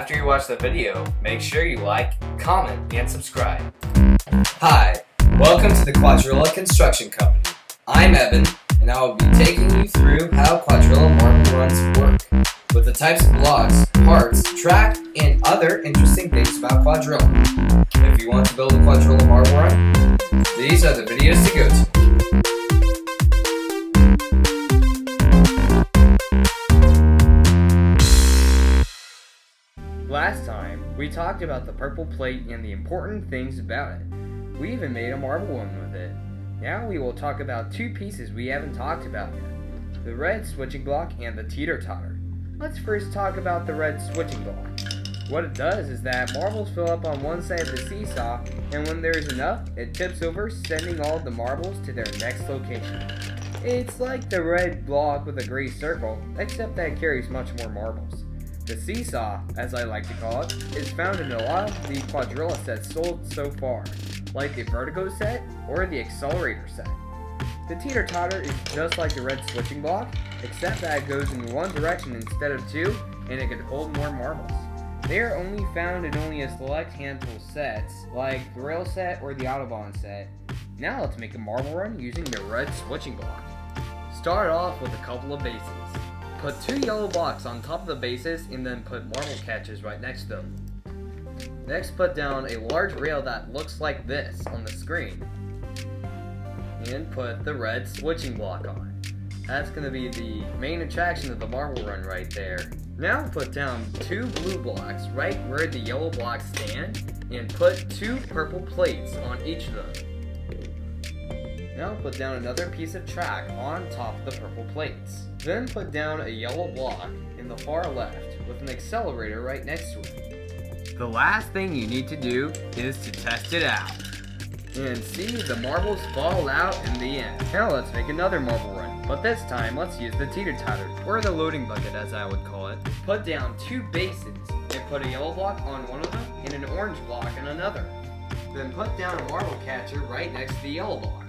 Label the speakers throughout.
Speaker 1: After you watch the video, make sure you like, comment, and subscribe. Hi, welcome to the Quadrilla Construction Company. I'm Evan, and I will be taking you through how Quadrilla marble runs work, with the types of blocks, parts, track, and other interesting things about Quadrilla. If you want to build a Quadrilla marble run, these are the videos to go to.
Speaker 2: Last time, we talked about the purple plate and the important things about it. We even made a marble one with it. Now we will talk about two pieces we haven't talked about yet. The red switching block and the Teeter-Totter. Let's first talk about the red switching block. What it does is that marbles fill up on one side of the seesaw, and when there's enough, it tips over, sending all the marbles to their next location. It's like the red block with a gray circle, except that it carries much more marbles. The seesaw, as I like to call it, is found in a lot of the Quadrilla sets sold so far, like the Vertigo set or the Accelerator set. The Teeter-Totter is just like the red switching block, except that it goes in one direction instead of two, and it can hold more marbles. They are only found in only a select handful of sets, like the Rail set or the Autobahn set. Now let's make a marble run using the red switching block. Start off with a couple of bases. Put two yellow blocks on top of the bases and then put marble catches right next to them. Next, put down a large rail that looks like this on the screen. And put the red switching block on. That's going to be the main attraction of the marble run right there. Now put down two blue blocks right where the yellow blocks stand and put two purple plates on each of them. Now put down another piece of track on top of the purple plates. Then put down a yellow block in the far left with an accelerator right next to it. The last thing you need to do is to test it out. And see, the marbles fall out in the end. Now let's make another marble run, but this time let's use the Teeter-Totter, or the loading bucket as I would call it. Put down two bases and put a yellow block on one of them and an orange block on another. Then put down a marble catcher right next to the yellow block.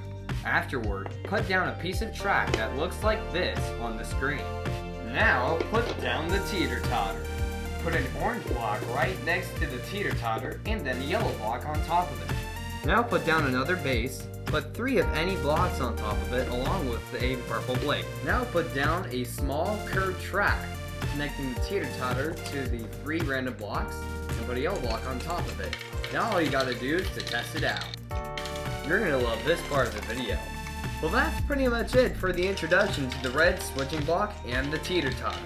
Speaker 2: Afterward, put down a piece of track that looks like this on the screen. Now, put down the Teeter-Totter. Put an orange block right next to the Teeter-Totter and then a yellow block on top of it. Now put down another base, put 3 of any blocks on top of it along with a purple blade. Now put down a small curved track connecting the Teeter-Totter to the 3 random blocks and put a yellow block on top of it. Now all you gotta do is to test it out. You're going to love this part of the video. Well, that's pretty much it for the introduction to the red switching block and the Teeter-Totter.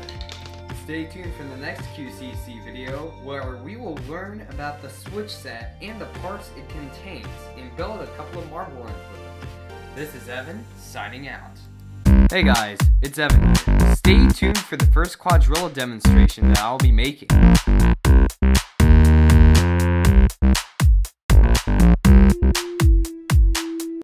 Speaker 2: Stay tuned for the next QCC video where we will learn about the switch set and the parts it contains and build a couple of marble runs with it. This is Evan, signing out. Hey guys, it's Evan. Stay tuned for the first Quadrilla demonstration that I'll be making.